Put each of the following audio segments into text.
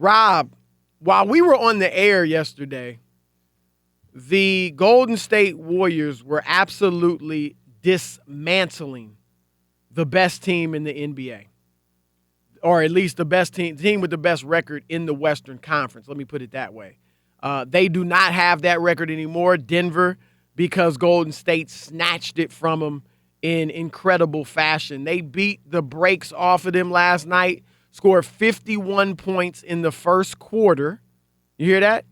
Rob, while we were on the air yesterday, the Golden State Warriors were absolutely dismantling the best team in the NBA. Or at least the best team with the best record in the Western Conference. Let me put it that way. They do not have that record anymore, Denver, because Golden State snatched it from them in incredible fashion. They beat the brakes off of them last night, scored 51 points in the first quarter. You hear that?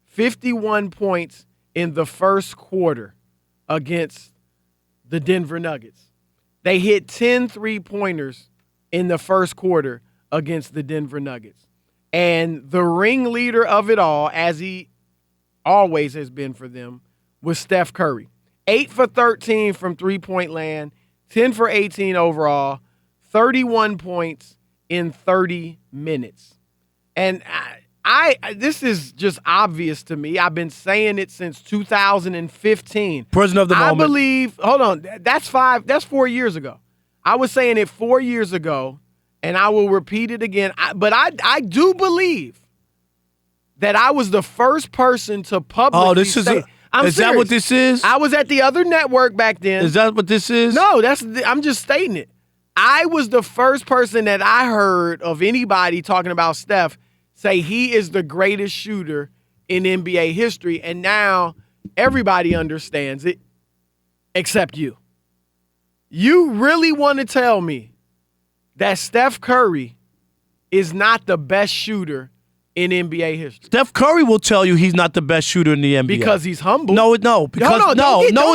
51 points in the first quarter against the Denver Nuggets. They hit 10 3-pointers in the first quarter against the Denver Nuggets. And the ringleader of it all, as he always has been for them, was Steph Curry. 8 for 13 from three-point land, 10 for 18 overall, 31 points in 30 minutes. And this is just obvious to me. I've been saying it since 2015. Prisoner of the moment. I believe, hold on, that's 4 years ago. I was saying it 4 years ago, and I will repeat it again. But I do believe that I was the first person to publicly say. Is that what this is? I was at the other network back then. Is that what this is? No, I'm just stating it. I was the first person that I heard of anybody talking about Steph say he is the greatest shooter in NBA history, and now everybody understands it except you. You really want to tell me that Steph Curry is not the best shooter in NBA history? Steph Curry will tell you he's not the best shooter in the NBA. Because he's humble. No, it's not. You can't No,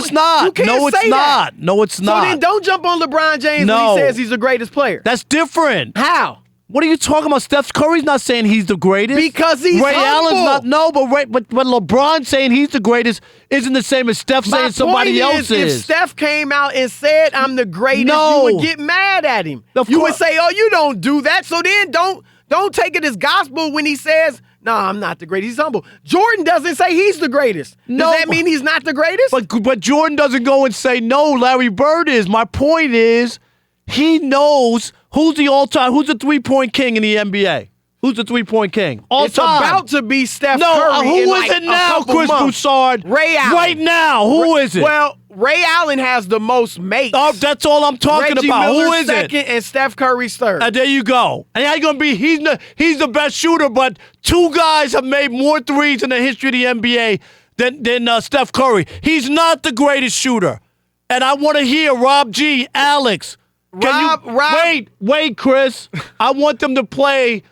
it's not. So then don't jump on LeBron James when he says he's the greatest player. That's different. How? What are you talking about? Steph Curry's not saying he's the greatest. Because he's Ray humble. Allen's not. No, but LeBron saying he's the greatest isn't the same as Steph saying somebody else is. If Steph came out and said I'm the greatest, you would get mad at him. You would say, "Oh, you don't do that." So then don't take it as gospel when he says, "No, I'm not the greatest." He's humble. Jordan doesn't say he's the greatest. Does that mean he's not the greatest? But Jordan doesn't go and say, "No, Larry Bird is." My point is, he knows who's the three-point king in the NBA. Who's the three-point king? It's about to be Steph Curry. Who is it now, Chris Broussard? Ray Allen. Right now, who is it? Well, Ray Allen has the most makes. Oh, that's all I'm talking Reggie about. Miller's Who is second it? and Steph Curry's third. There you go. And how you gonna be? He's the best shooter, but two guys have made more threes in the history of the NBA than Steph Curry. He's not the greatest shooter. And I want to hear Rob G, Alex. Wait, Chris. I want them to play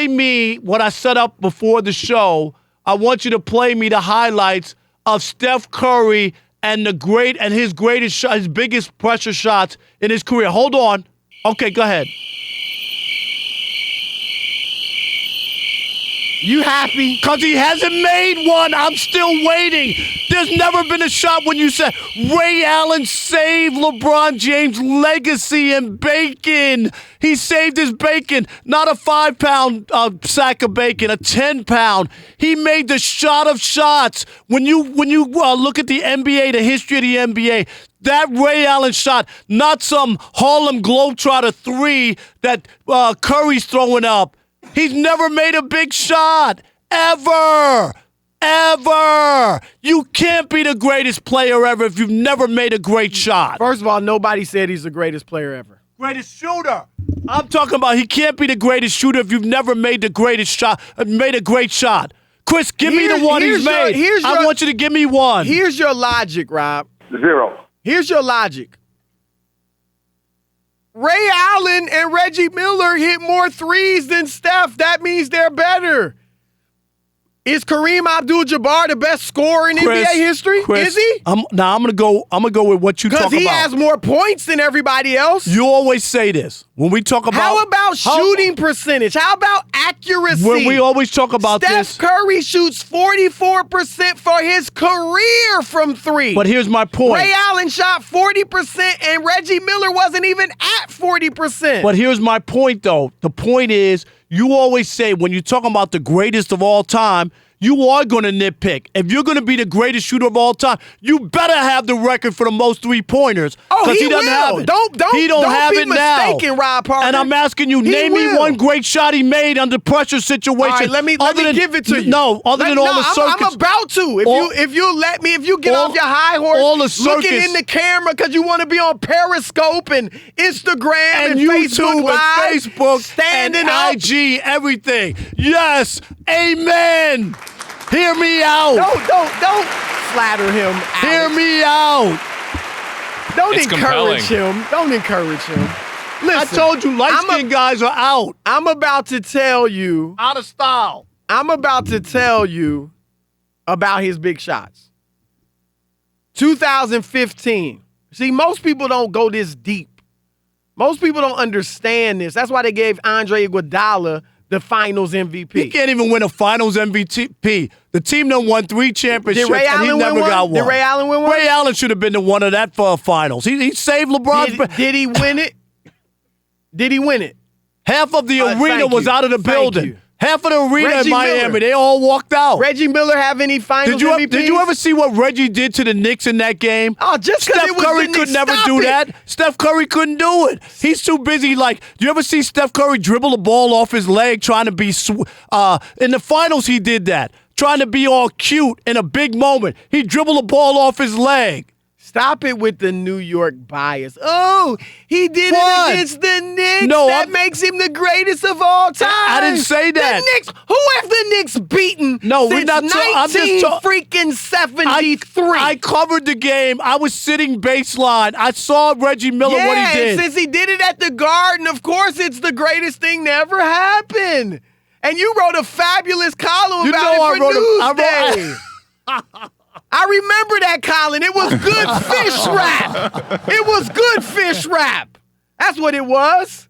me what I set up before the show. I want you to play me the highlights of Steph Curry and his biggest pressure shots in his career. Hold on. Okay, go ahead. You happy? Because he hasn't made one. I'm still waiting. There's never been a shot when you said Ray Allen saved LeBron James' legacy in bacon. He saved his bacon, not a 5-pound sack of bacon, a 10-pound. He made the shot of shots. When you look at the NBA, the history of the NBA, that Ray Allen shot, not some Harlem Globetrotter three that Curry's throwing up. He's never made a big shot, ever. You can't be the greatest player ever if you've never made a great shot. First of all, nobody said he's the greatest player ever. Greatest shooter. I'm talking about he can't be the greatest shooter if you've never made the greatest shot, made a great shot. Chris, give me the one he's made. I want you to give me one. Here's your logic, Rob. 0. Here's your logic. Ray Allen and Reggie Miller hit more threes than Steph. That means they're better. Is Kareem Abdul-Jabbar the best scorer in NBA history? Is he? I'm gonna go with what you talk about. Because he has more points than everybody else. You always say this when we talk about. How about shooting percentage? How about accuracy? When we always talk about this. Steph Curry shoots 44% for his career from three. But here's my point. Ray Allen shot 40%, and Reggie Miller wasn't even at 40%. But here's my point, though. The point is, you always say when you're talking about the greatest of all time, you are going to nitpick. If you're going to be the greatest shooter of all time, you better have the record for the most three-pointers. Oh, he doesn't will. have it. Don't have be it now. mistaken, Rob Parker. And I'm asking you, name me one great shot he made under pressure situation. All right, let me give it to you. No, other than all the circus. I'm about to. If you get off your high horse, all the circus, looking in the camera because you want to be on Periscope and Instagram and YouTube Facebook Live, and Facebook standing and up. IG, everything. Yes, amen. Hear me out. Don't flatter him, Alex. Hear me out. Don't It's encourage compelling. him. Don't encourage him. Listen, I told you, light-skinned guys are out. I'm about to tell you. Out of style. I'm about to tell you about his big shots. 2015. See, most people don't go this deep. Most people don't understand this. That's why they gave Andre Iguodala the Finals MVP. He can't even win a Finals MVP. The team done won 3 championships, Did Ray and he Allen never win got one? one. Did Ray Allen win one? Ray Allen should have been the one of that for Finals. He saved LeBron's. Did he win it? Did he win it? Half of the arena thank was you. out of the Thank building. you. Half of the arena Reggie in Miami, Miller. they all walked out. Reggie Miller have any Finals MVPs? Did you ever see what Reggie did to the Knicks in that game? Oh, just because Steph it was Curry the Knicks. could never Stop do it. that. Steph Curry couldn't do it. He's too busy. Like, do you ever see Steph Curry dribble the ball off his leg trying to be in the finals he did that. Trying to be all cute in a big moment. He dribbled the ball off his leg. Stop it with the New York bias. Oh, he did What? it against the Knicks. No, that makes him the greatest of all time. I didn't say that. The Knicks. Who have the Knicks beaten No, we're since not I'm just 1973? I covered the game. I was sitting baseline. I saw Reggie Miller what he did. And since he did it at the Garden, of course it's the greatest thing to ever happen. And you wrote a fabulous column about it for Newsday. I remember that, Colin. It was good fish rap. It was good fish rap. That's what it was.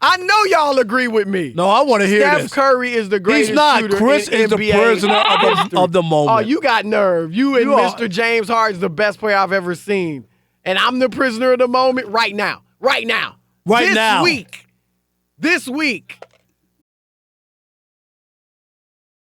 I know y'all agree with me. No, I want to hear Steph this. Curry is the greatest He's not. shooter Chris in is the NBA prisoner history. of the moment. Oh, you got nerve. You and You are- Mr. James Harden's the best player I've ever seen. And I'm the prisoner of the moment right now. Right now. Right now. This week.